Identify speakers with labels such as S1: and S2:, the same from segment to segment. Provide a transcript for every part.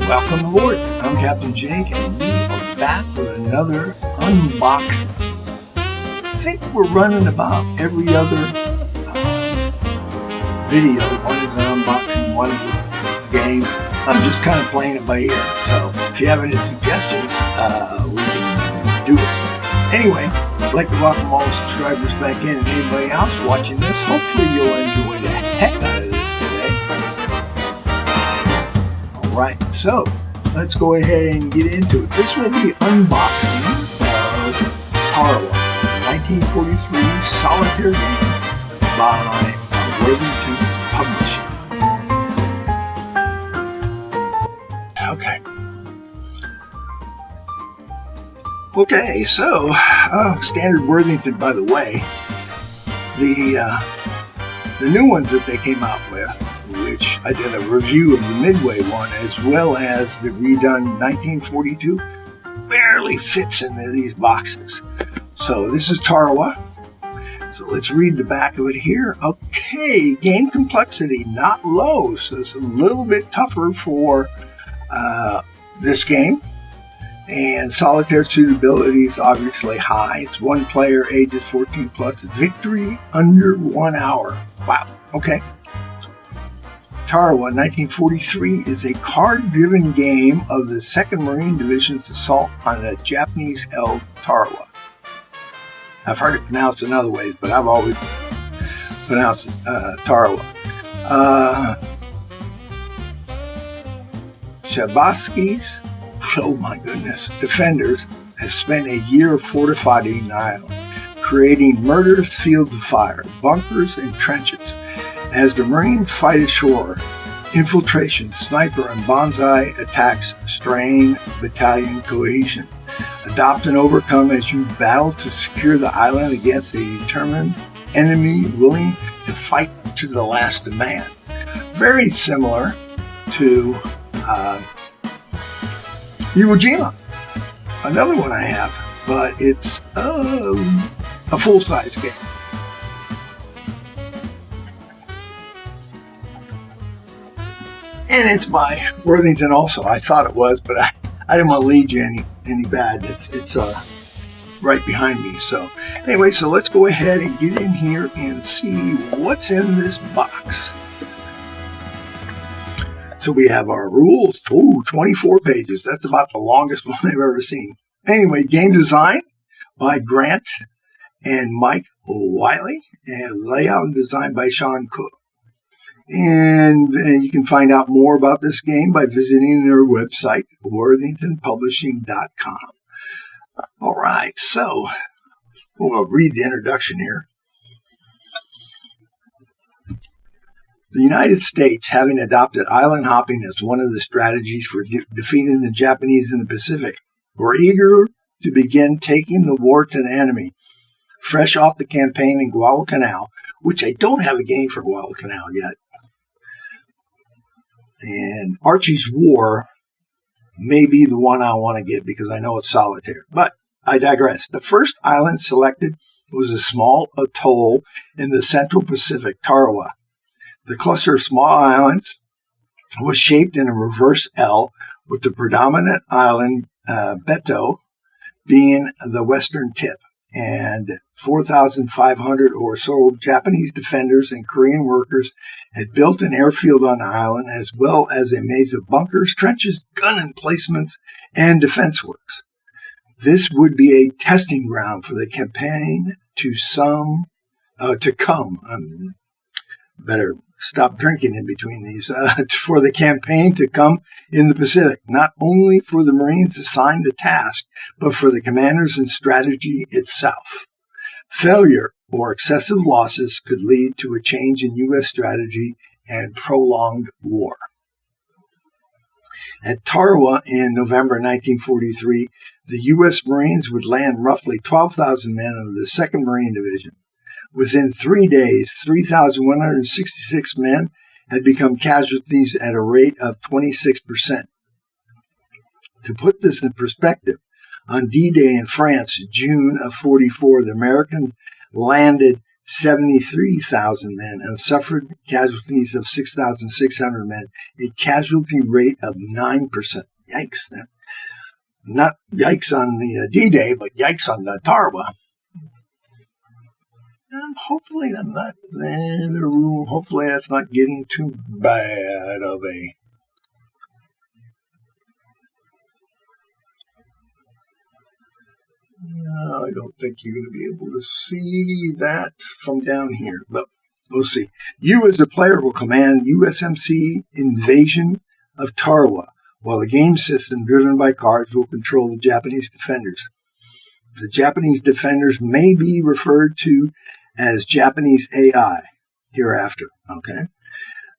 S1: Welcome aboard. I'm Captain Jake, and we are back with another unboxing. I think we're running about every other video. One is an unboxing, one is a game. I'm just kind of playing it by ear. So if you have any suggestions, we can do it. Anyway, I'd like to welcome all the subscribers back in and anybody else watching this. Hopefully you'll enjoy the heck out of this today. Alright, so let's go ahead and get into it. This will be unboxing of Tarawa, 1943 Solitaire game by Worthington Publishing. Okay, so standard Worthington, by the way. The new ones that they came out with, which I did a review of the Midway one, as well as the redone 1942, barely fits into these boxes. So this is Tarawa. So let's read the back of it here. Okay, game complexity not low, so it's a little bit tougher for this game. And solitaire suitability is obviously high. It's one player, ages 14 plus. Victory under 1 hour. Wow. Okay. Tarawa, 1943, is a card-driven game of the 2nd Marine Division's assault on the Japanese-held Tarawa. I've heard it pronounced in other ways, but I've always pronounced it Tarawa. Shibazaki's, oh my goodness, defenders have spent a year fortifying the island, creating murderous fields of fire, bunkers, and trenches. As the Marines fight ashore, infiltration, sniper, and bonsai attacks strain battalion cohesion. Adopt and overcome as you battle to secure the island against a determined enemy willing to fight to the last man. Very similar to Iwo Jima, another one I have, but it's a full-size game. And it's by Worthington also. I thought it was, but I didn't want to lead you any bad. It's right behind me. So anyway, so let's go ahead and get in here and see what's in this box. So we have our rules. 24 pages. That's about the longest one I've ever seen. Anyway, game design by Grant and Mike Wiley, and layout and design by Sean Cook. And you can find out more about this game by visiting their website, worthingtonpublishing.com. All right, so we'll read the introduction here. The United States, having adopted island hopping as one of the strategies for defeating the Japanese in the Pacific, were eager to begin taking the war to the enemy. Fresh off the campaign in Guadalcanal, which I don't have a game for Guadalcanal yet, and Archie's War may be the one I want to get because I know it's solitaire. But I digress. The first island selected was a small atoll in the Central Pacific, Tarawa. The cluster of small islands was shaped in a reverse L, with the predominant island, Betio, being the western tip, and 4,500 or so Japanese defenders and Korean workers had built an airfield on the island, as well as a maze of bunkers, trenches, gun emplacements, and defense works. This would be a testing ground for the campaign to come. Better stop drinking in between these. For the campaign to come in the Pacific, not only for the Marines assigned the task, but for the commanders and strategy itself. Failure or excessive losses could lead to a change in U.S. strategy and prolonged war. At Tarawa in November 1943, the U.S. Marines would land roughly 12,000 men of the 2nd Marine Division. Within 3 days, 3,166 men had become casualties at a rate of 26%. To put this in perspective, on D-Day in France, June of 44, the Americans landed 73,000 men and suffered casualties of 6,600 men, a casualty rate of 9%. Yikes. Not yikes on the D-Day, but yikes on the Tarawa. And hopefully I'm not hopefully that's not getting too bad of a I don't think you're going to be able to see that from down here, but we'll see. You as a player will command USMC invasion of Tarawa, while the game system driven by cards will control the Japanese defenders. The Japanese defenders may be referred to as Japanese AI hereafter. Okay.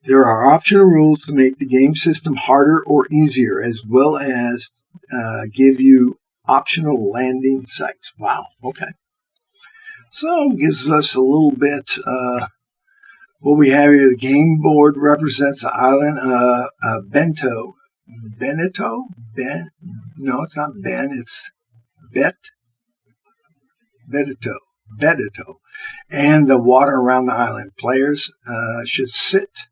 S1: There are optional rules to make the game system harder or easier, as well as give you optional landing sites. Wow. Okay. So gives us a little bit. What we have here, the game board represents the island Bento. Beneto? Ben? No, it's not Ben. It's Betito. And the water around the island. Players should sit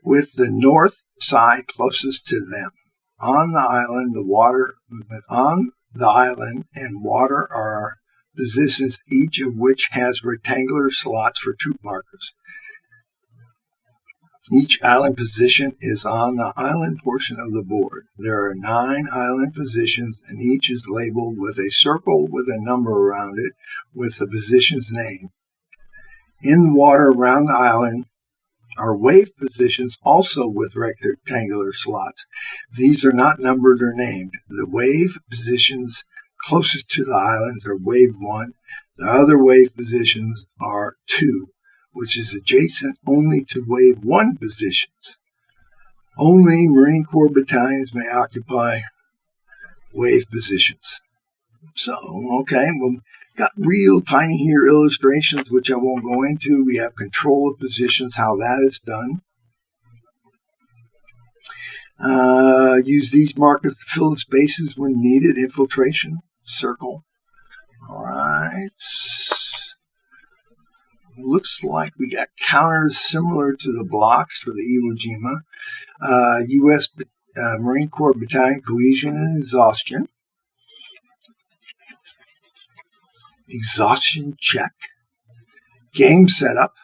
S1: with the north side closest to them. On the island, and water are positions, each of which has rectangular slots for troop markers. Each island position is on the island portion of the board. There are 9 island positions, and each is labeled with a circle with a number around it with the position's name. In the water around the island are wave positions, also with rectangular slots. These are not numbered or named. The wave positions closest to the islands are wave 1. The other wave positions are 2, which is adjacent only to wave 1 positions. Only Marine Corps battalions may occupy wave positions. So, okay, we've got real tiny here illustrations, which I won't go into. We have control of positions, how that is done. Use these markers to fill the spaces when needed. Infiltration, circle. All right. Looks like we got counters similar to the blocks for the Iwo Jima. U.S. Marine Corps Battalion Cohesion and Exhaustion. Exhaustion check. Game setup.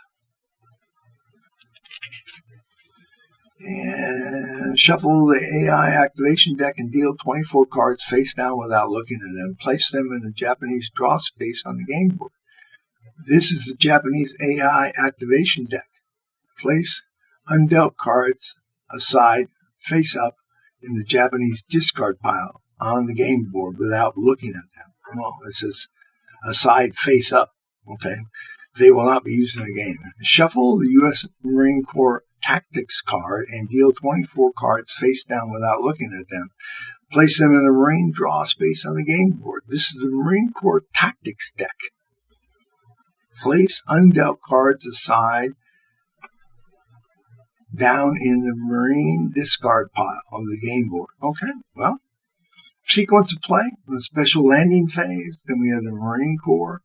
S1: And shuffle the AI activation deck and deal 24 cards face down without looking at them. Place them in the Japanese draw space on the game board. This is the Japanese AI activation deck. Place undealt cards aside, face up, in the Japanese discard pile on the game board without looking at them. Well, it says aside, face up. Okay. They will not be used in the game. Shuffle the U.S. Marine Corps Tactics card and deal 24 cards face down without looking at them. Place them in the Marine draw space on the game board. This is the Marine Corps Tactics deck. Place undealt cards aside down in the Marine discard pile of the game board. Okay, well, sequence of play, the special landing phase. Then we have the Marine Corps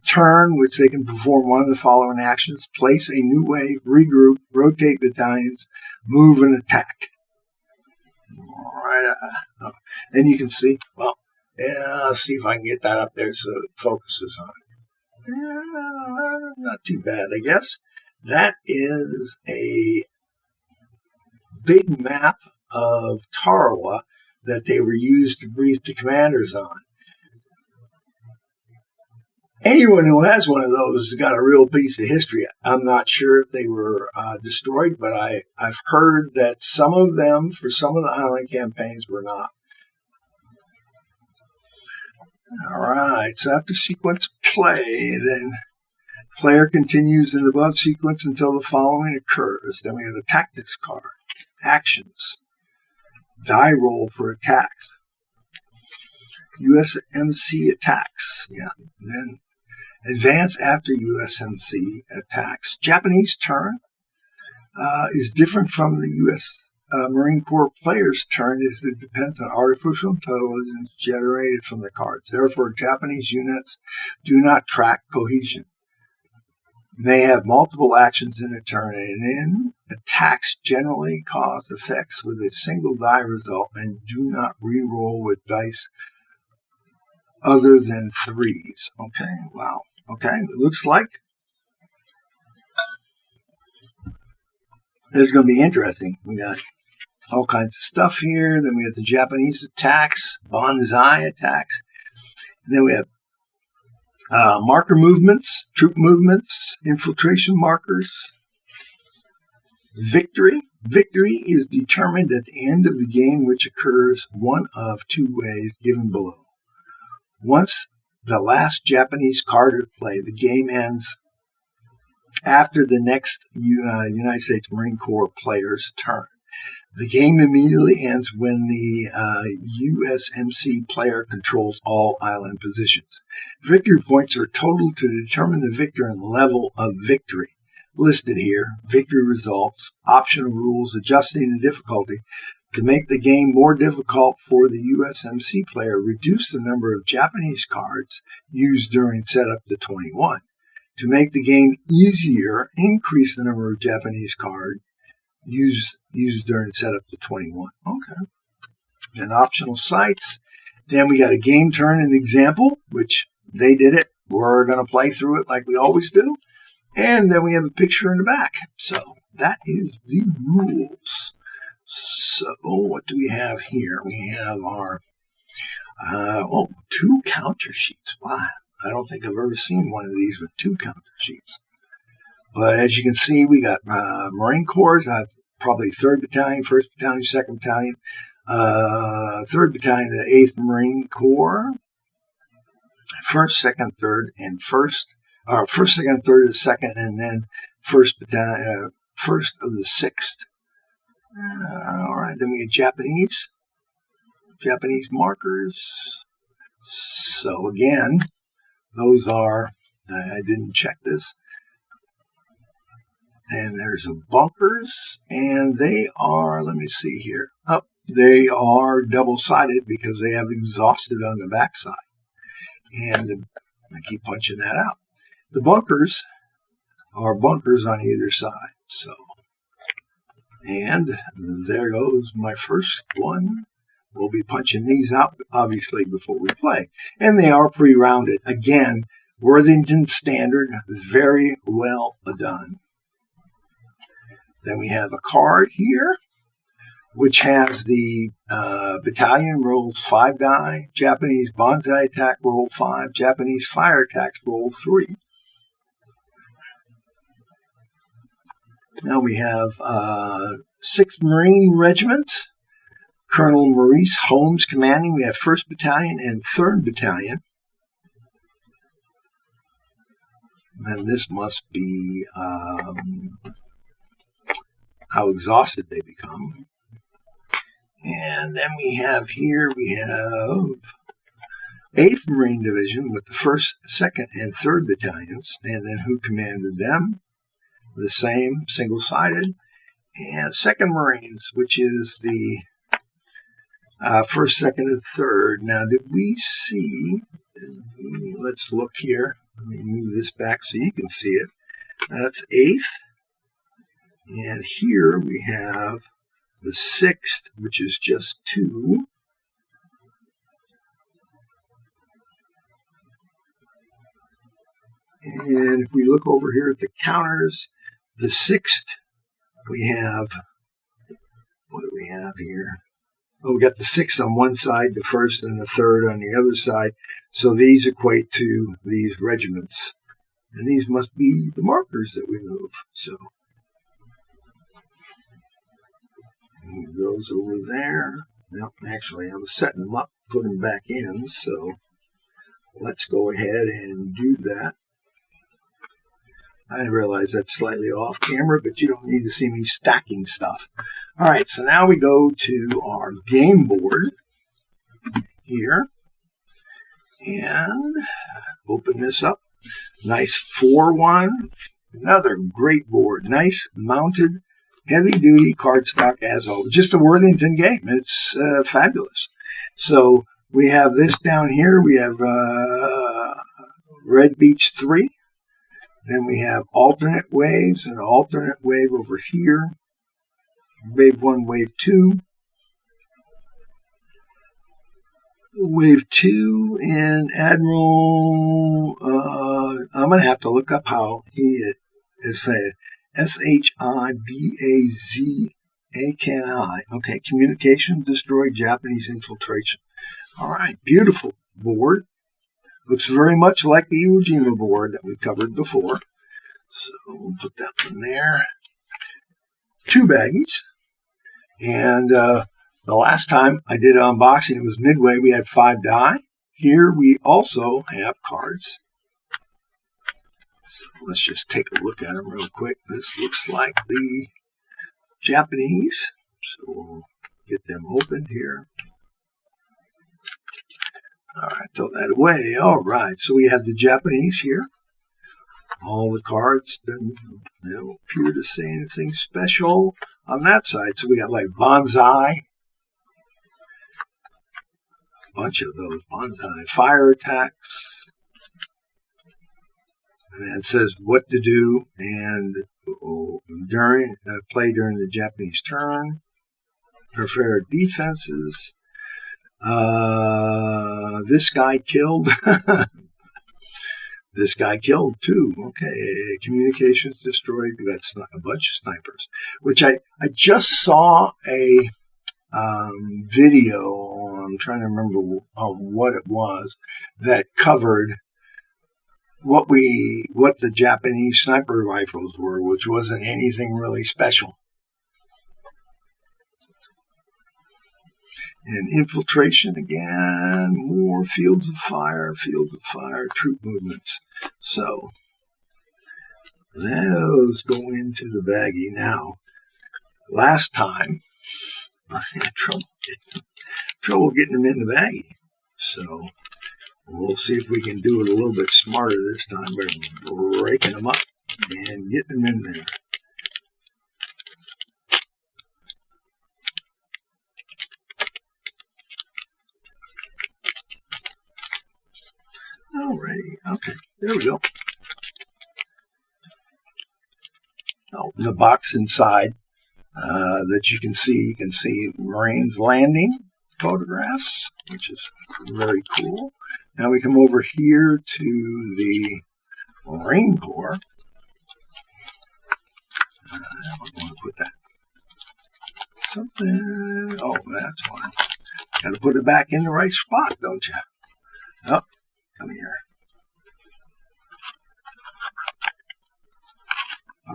S1: turn, which they can perform one of the following actions: place a new wave, regroup, rotate battalions, move, and attack. All right, and you can see, well, yeah, I'll see if I can get that up there so it focuses on it. Not too bad, I guess. That is a big map of Tarawa that they were used to brief the commanders on. Anyone who has one of those has got a real piece of history. I'm not sure if they were destroyed, but I've heard that some of them, for some of the island campaigns, were not. All right, so after sequence play, then player continues in the above sequence until the following occurs. Then we have the tactics card, actions, die roll for attacks, USMC attacks, yeah, and then advance after USMC attacks. Japanese turn is different from the U.S. Marine Corps player's turn is it depends on artificial intelligence generated from the cards. Therefore, Japanese units do not track cohesion. They have multiple actions in a turn, and in attacks generally cause effects with a single die result and do not re-roll with dice other than threes. Okay, wow. Okay, it looks like it's going to be interesting. We got all kinds of stuff here. Then we have the Japanese attacks, bonsai attacks. And then we have marker movements, troop movements, infiltration markers. Victory. Victory is determined at the end of the game, which occurs one of two ways given below. Once the last Japanese card is played, the game ends after the next United States Marine Corps player's turn. The game immediately ends when the USMC player controls all island positions. Victory points are totaled to determine the victor and level of victory. Listed here, victory results, optional rules, adjusting the difficulty. To make the game more difficult for the USMC player, reduce the number of Japanese cards used during setup to 21. To make the game easier, increase the number of Japanese cards used during setup to 21. Okay. And optional sites. Then we got a game turn and example, which they did it. We're going to play through it like we always do. And then we have a picture in the back. So that is the rules. So what do we have here? We have our, two counter sheets. Wow. I don't think I've ever seen one of these with two counter sheets. But as you can see, we got Marine Corps, probably 3rd Battalion, 1st Battalion, 2nd Battalion, 3rd Battalion, the 8th Marine Corps, 1st, 2nd, 3rd, and 1st, 1st, 2nd, 3rd of the 2nd, and then 1st Battalion, 1st of the 6th. All right, then we get Japanese markers. So again, those are, I didn't check this. And there's the bunkers, and they are, let me see here. They are double-sided because they have exhausted on the backside. And I keep punching that out. The bunkers are bunkers on either side. So, and there goes my first one. We'll be punching these out, obviously, before we play. And they are pre-rounded. Again, Worthington Standard, very well done. Then we have a card here, which has the battalion rolls 5 die, Japanese bonsai attack roll 5, Japanese fire attacks roll 3. Now we have 6th Marine Regiment, Colonel Maurice Holmes commanding. We have 1st Battalion and 3rd Battalion. And this must be how exhausted they become. And then we have 8th Marine Division with the 1st, 2nd, and 3rd Battalions, and then who commanded them. The same, single-sided. And 2nd Marines, which is the 1st, 2nd, and 3rd. Now, did we see, let's look here. Let me move this back so you can see it. That's 8th. And here we have the 6th, which is just 2. And if we look over here at the counters, the 6th, we have, what do we have here? Oh, we got the 6th on one side, the 1st and the 3rd on the other side. So these equate to these regiments. And these must be the markers that we move. So move those over there. Well, actually, I was setting them up, put them back in. So let's go ahead and do that. I realize that's slightly off camera, but you don't need to see me stacking stuff. All right, so now we go to our game board here and open this up. Nice 4-1. Another great board. Nice mounted heavy-duty cardstock as always. Just a Worthington game. It's fabulous. So we have this down here. We have Red Beach 3. Then we have alternate waves, and an alternate wave over here. Wave 1, wave 2. Wave 2 and Admiral, I'm going to have to look up how he is saying Shibazaki. Okay, communication destroyed Japanese infiltration. All right, beautiful board. Looks very much like the Iwo Jima board that we covered before. So we'll put that one there. 2 baggies. And the last time I did an unboxing, it was midway. We had 5 die. Here we also have cards. So let's just take a look at them real quick. This looks like the Japanese. So we'll get them opened here. All right, throw that away. All right, so we have the Japanese here. All the cards don't appear to say anything special on that side. So we got like Bonsai. A bunch of those. Bonsai. Fire attacks. And then it says what to do and during play during the Japanese turn. Prefer defenses. This guy killed. This guy killed too. Okay, communications destroyed. That's a bunch of snipers. Which I just saw a video. I'm trying to remember what it was that covered what the Japanese sniper rifles were, which wasn't anything really special. And infiltration again, more fields of fire, troop movements. So those go into the baggie. Now, last time I had trouble getting them in the baggie. So we'll see if we can do it a little bit smarter this time by breaking them up and getting them in there. Alrighty, okay, there we go. Oh, the box inside that you can see Marines landing photographs, which is very cool. Now we come over here to the Marine Corps. I'm going to put that something. Oh, that's fine. Got to put it back in the right spot, don't you? Oh. Come here.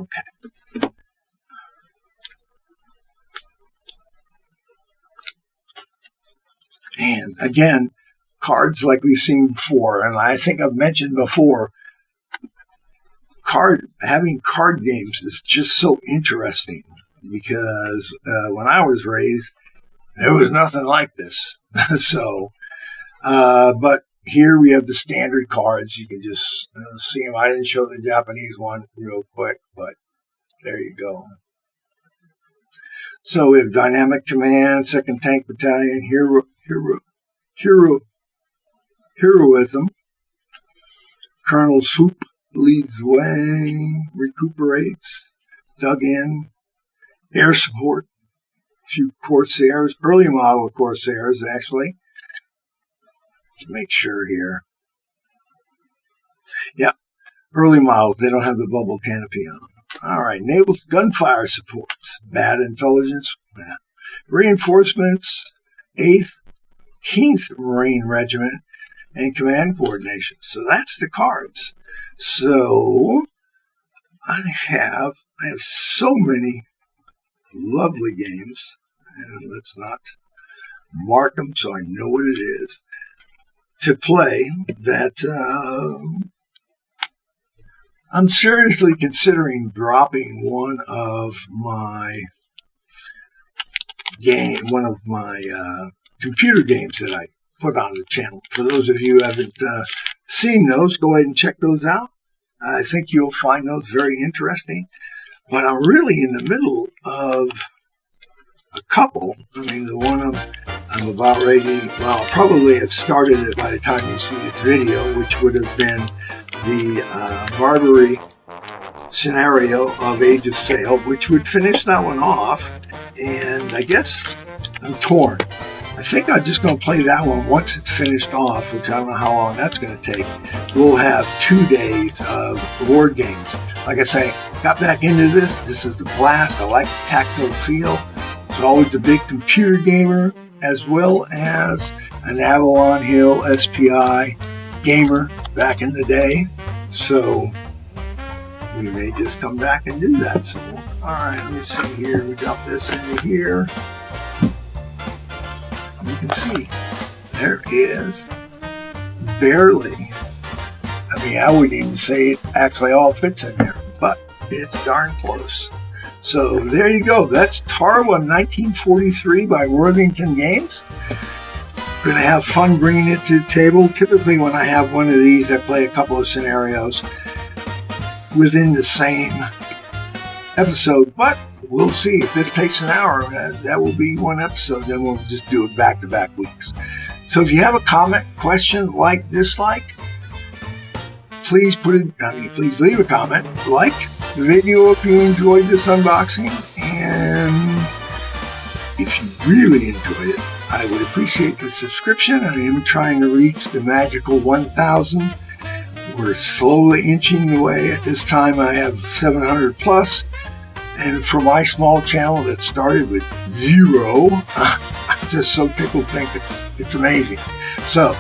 S1: Okay. And again, cards like we've seen before, and I think I've mentioned before, having card games is just so interesting because when I was raised, there was nothing like this. So, but here we have the standard cards. You can just see them. I didn't show the Japanese one real quick, but there you go. So we have Dynamic Command, 2nd Tank Battalion, Heroism. Colonel Swoop leads the way, recuperates, dug in, air support, a few Corsairs, early model Corsairs actually. Let's make sure here. Yeah, early models, they don't have the bubble canopy on them. All right, naval gunfire supports, bad intelligence, reinforcements, 8th, 10th Marine Regiment, and command coordination. So that's the cards. So I have so many lovely games, and let's not mark them so I know what it is, to play that I'm seriously considering dropping one of my computer games that I put on the channel. For those of you who haven't seen those, go ahead and check those out. I think you'll find those very interesting. But I'm really in the middle of a couple. I mean, the one I'm about ready, well, I'll probably have started it by the time you see this video, which would have been the Barbary scenario of Age of Sail, which would finish that one off. And I guess I'm torn. I think I'm just going to play that one once it's finished off, which I don't know how long that's going to take. We'll have 2 days of board games. Like I say, got back into this. This is the blast. I like the tactile feel. I was always a big computer gamer, as well as an Avalon Hill SPI gamer back in the day. So we may just come back and do that. So, all right, let me see here. We got this into here. You can see there is barely, I mean, I wouldn't even say it actually all fits in there, but it's darn close. So there you go. That's Tarawa 1943 by Worthington Games. Going to have fun bringing it to the table. Typically when I have one of these, I play a couple of scenarios within the same episode, but we'll see. If this takes an hour, that will be one episode. Then we'll just do it back-to-back weeks. So if you have a comment, question, like, dislike, please please leave a comment. Like the video if you enjoyed this unboxing, and if you really enjoyed it, I would appreciate the subscription. I am trying to reach the magical 1,000. We're slowly inching away. At this time, I have 700 plus. And for my small channel that started with 0, I'm just so tickled pink. It's amazing. So,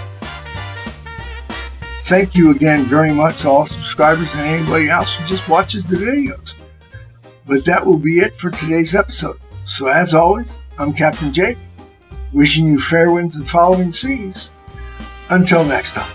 S1: thank you again very much to all subscribers and anybody else who just watches the videos. But that will be it for today's episode. So as always, I'm Captain Jake, wishing you fair winds and following seas. Until next time.